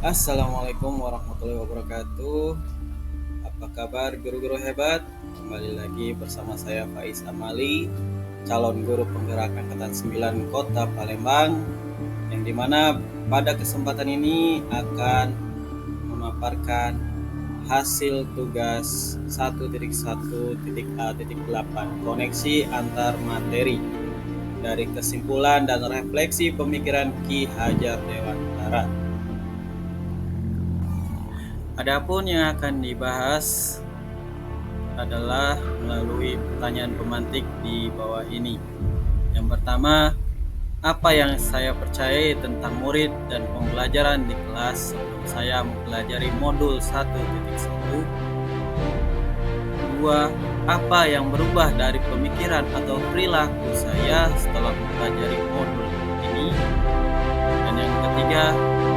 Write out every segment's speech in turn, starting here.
Assalamualaikum warahmatullahi wabarakatuh. Apa kabar guru-guru hebat? Kembali lagi bersama saya Faiz Amali, calon guru penggerak angkatan 9 Kota Palembang, yang dimana pada kesempatan ini akan memaparkan hasil tugas 1.1.A.8 koneksi antar materi dari kesimpulan dan refleksi pemikiran Ki Hajar Dewantara. Adapun yang akan dibahas adalah melalui pertanyaan pemantik di bawah ini. Yang pertama, apa yang saya percayai tentang murid dan pembelajaran di kelas sebelum saya mempelajari modul 1.1? Dua, apa yang berubah dari pemikiran atau perilaku saya setelah mempelajari modul ini? Dan yang ketiga,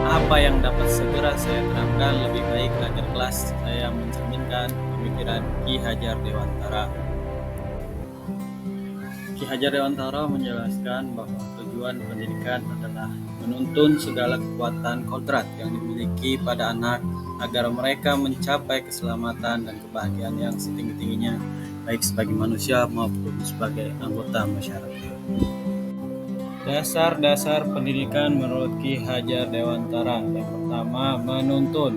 apa yang dapat segera saya terapkan lebih baik agar kelas saya mencerminkan pemikiran Ki Hajar Dewantara. Ki Hajar Dewantara menjelaskan bahwa tujuan pendidikan adalah menuntun segala kekuatan kodrat yang dimiliki pada anak agar mereka mencapai keselamatan dan kebahagiaan yang setinggi-tingginya, baik sebagai manusia maupun sebagai anggota masyarakat. Dasar-dasar pendidikan menurut Ki Hajar Dewantara. Yang pertama, menuntun.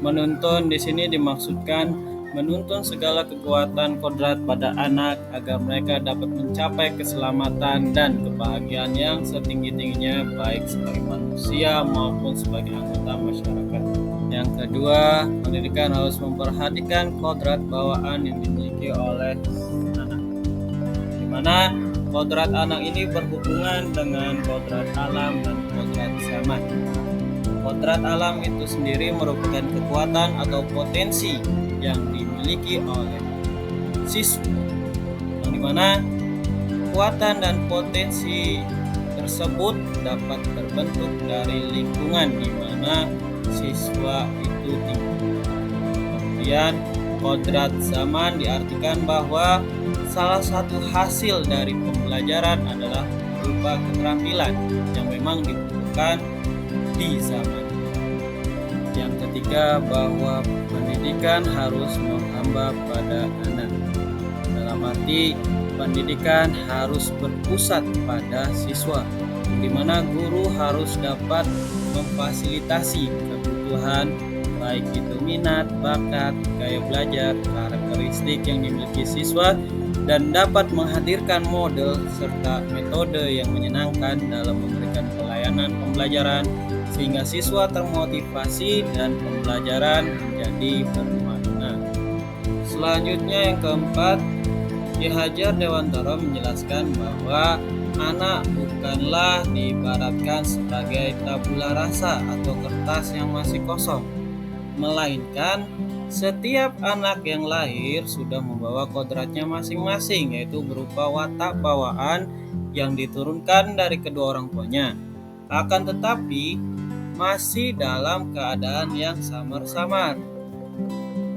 Menuntun di sini dimaksudkan menuntun segala kekuatan kodrat pada anak agar mereka dapat mencapai keselamatan dan kebahagiaan yang setinggi-tingginya baik sebagai manusia maupun sebagai anggota masyarakat. Yang kedua, pendidikan harus memperhatikan kodrat bawaan yang dimiliki oleh anak, di mana kodrat anak ini berhubungan dengan kodrat alam dan kodrat zaman. Kodrat alam itu sendiri merupakan kekuatan atau potensi yang dimiliki oleh siswa, yang dimana kekuatan dan potensi tersebut dapat terbentuk dari lingkungan di mana siswa itu tinggal. Kemudian kodrat zaman diartikan bahwa salah satu hasil dari pembelajaran adalah berupa keterampilan yang memang dibutuhkan di zaman. Yang ketiga, bahwa pendidikan harus menghamba pada anak. Dalam arti, pendidikan harus berpusat pada siswa, di mana guru harus dapat memfasilitasi kebutuhan baik itu minat, bakat, gaya belajar, karakteristik yang dimiliki siswa, dan dapat menghadirkan model serta metode yang menyenangkan dalam memberikan pelayanan pembelajaran sehingga siswa termotivasi dan pembelajaran menjadi bermakna. Selanjutnya yang keempat, Ki Hajar Dewantara menjelaskan bahwa anak bukanlah diibaratkan sebagai tabula rasa atau kertas yang masih kosong, melainkan setiap anak yang lahir sudah membawa kodratnya masing-masing, yaitu berupa watak bawaan yang diturunkan dari kedua orang tuanya. Akan tetapi masih dalam keadaan yang samar-samar.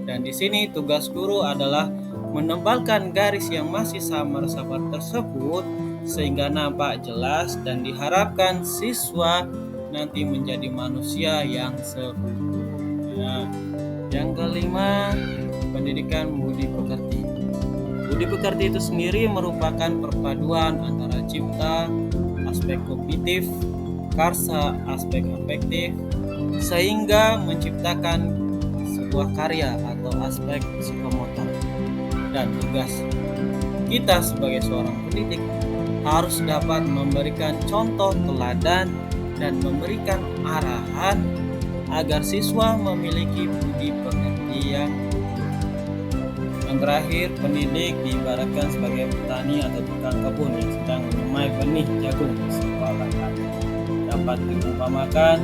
Dan di sini tugas guru adalah menebalkan garis yang masih samar-samar tersebut sehingga nampak jelas dan diharapkan siswa nanti menjadi manusia yang seutuhnya. Yang kelima, pendidikan budi pekerti. Budi pekerti itu sendiri merupakan perpaduan antara cipta, aspek kognitif, karsa, aspek afektif, sehingga menciptakan sebuah karya atau aspek psikomotor. Dan tugas kita sebagai seorang pendidik harus dapat memberikan contoh teladan dan memberikan arahan agar siswa memiliki budi pekerti yang terakhir, pendidik diibaratkan sebagai petani atau tukang kebun yang sedang menyemai benih jagung di sebuah lahan. Dapat diumpamakan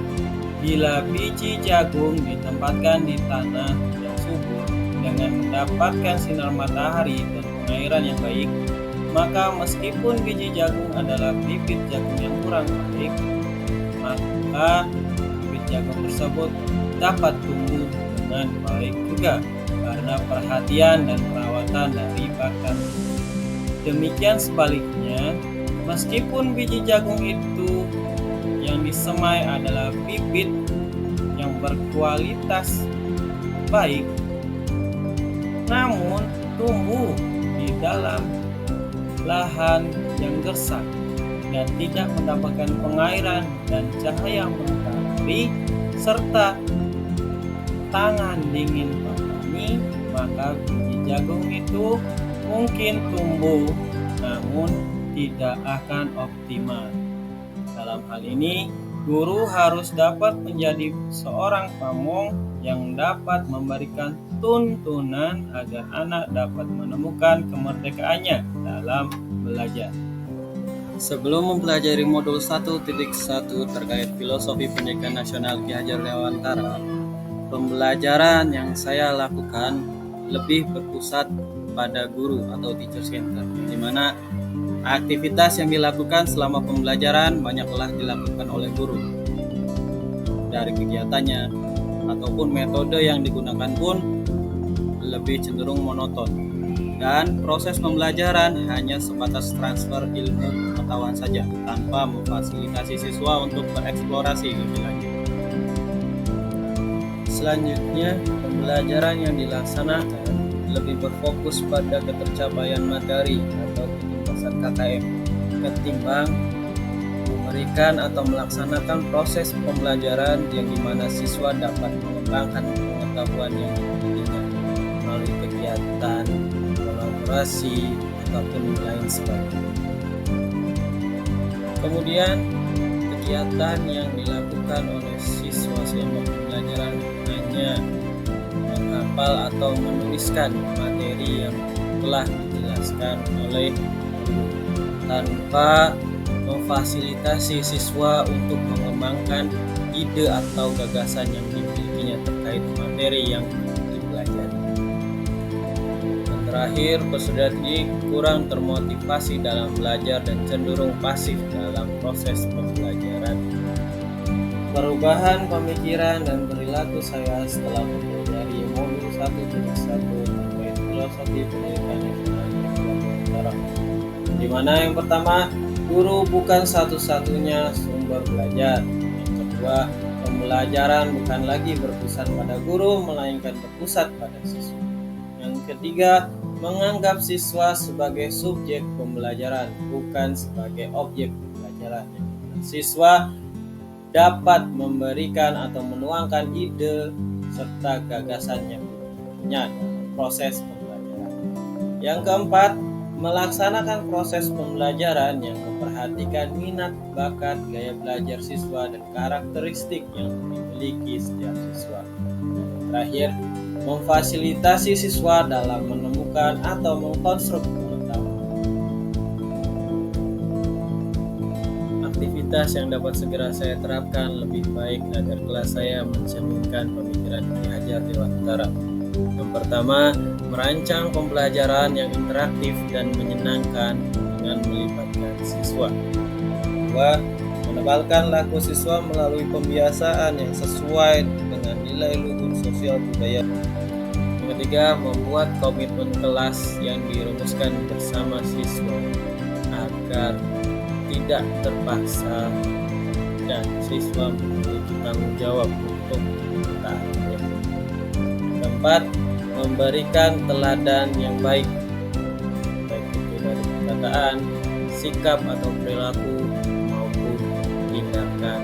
bila biji jagung ditempatkan di tanah yang subur dengan mendapatkan sinar matahari dan pengairan yang baik, maka meskipun biji jagung adalah bibit jagung yang kurang baik, maka bibit jagung tersebut dapat tumbuh dengan baik juga karena perhatian dan perawatan dari pakan. Demikian sebaliknya, meskipun biji jagung itu yang disemai adalah bibit yang berkualitas baik, namun tumbuh di dalam lahan yang gersang dan tidak mendapatkan pengairan dan cahaya matahari serta tangan dingin petani, maka biji jagung itu mungkin tumbuh namun tidak akan optimal. Dalam hal ini, guru harus dapat menjadi seorang pamong yang dapat memberikan tuntunan agar anak dapat menemukan kemerdekaannya dalam belajar. Sebelum mempelajari modul 1.1 terkait filosofi pendidikan nasional Ki Hajar Dewantara, pembelajaran yang saya lakukan lebih berpusat pada guru atau teacher center, di mana aktivitas yang dilakukan selama pembelajaran banyaklah dilakukan oleh guru. Dari kegiatannya ataupun metode yang digunakan pun lebih cenderung monoton, dan proses pembelajaran hanya sebatas transfer ilmu pengetahuan saja tanpa memfasilitasi siswa untuk bereksplorasi lebih lanjut. Selanjutnya, pembelajaran yang dilaksanakan lebih berfokus pada ketercapaian materi atau tuntutan KKM ketimbang memberikan atau melaksanakan proses pembelajaran yang dimana siswa dapat mengembangkan pengetahuan yang dimilikinya melalui kegiatan, kolaborasi, ataupun lain sebagainya. Kemudian, kegiatan yang dilakukan oleh siswa selama pembelajaran hanya menghafal atau menuliskan materi yang telah dijelaskan oleh guru tanpa memfasilitasi siswa untuk mengembangkan ide atau gagasan yang dimilikinya terkait materi yang dipelajari. Dan terakhir, peserta didik kurang termotivasi dalam belajar dan cenderung pasif dalam proses pembelajaran. Perubahan pemikiran dan perilaku saya setelah mempelajari modul 1.1 terkait filosofi pendidikan nasional Dewantara, di mana yang pertama, guru bukan satu-satunya sumber belajar. Yang kedua, pembelajaran bukan lagi berpusat pada guru, melainkan berpusat pada siswa. Yang ketiga, menganggap siswa sebagai subjek pembelajaran, bukan sebagai objek pembelajaran. Siswa dapat memberikan atau menuangkan ide serta gagasan yang punya proses pembelajaran. Yang keempat, melaksanakan proses pembelajaran yang memperhatikan minat, bakat, gaya belajar siswa, dan karakteristik yang dimiliki setiap siswa. Terakhir, memfasilitasi siswa dalam menemukan atau mengkonstruk pengetahuan. Aktivitas yang dapat segera saya terapkan lebih baik agar kelas saya mencerminkan pemikiran Ki Hajar Dewantara. Yang pertama, merancang pembelajaran yang interaktif dan menyenangkan dengan melibatkan siswa. Kedua, menebalkan laku siswa melalui pembiasaan yang sesuai dengan nilai luhur sosial budaya. Yang ketiga, membuat komitmen kelas yang dirumuskan bersama siswa agar tidak terpaksa dan siswa memiliki tanggung jawab untuk taat. Keempat, memberikan teladan yang baik itu dari perkataan, sikap atau perilaku maupun tindakan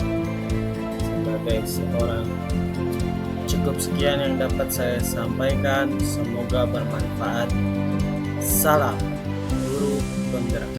sebagai seorang. Cukup sekian yang dapat saya sampaikan, semoga bermanfaat. Salam guru penggerak.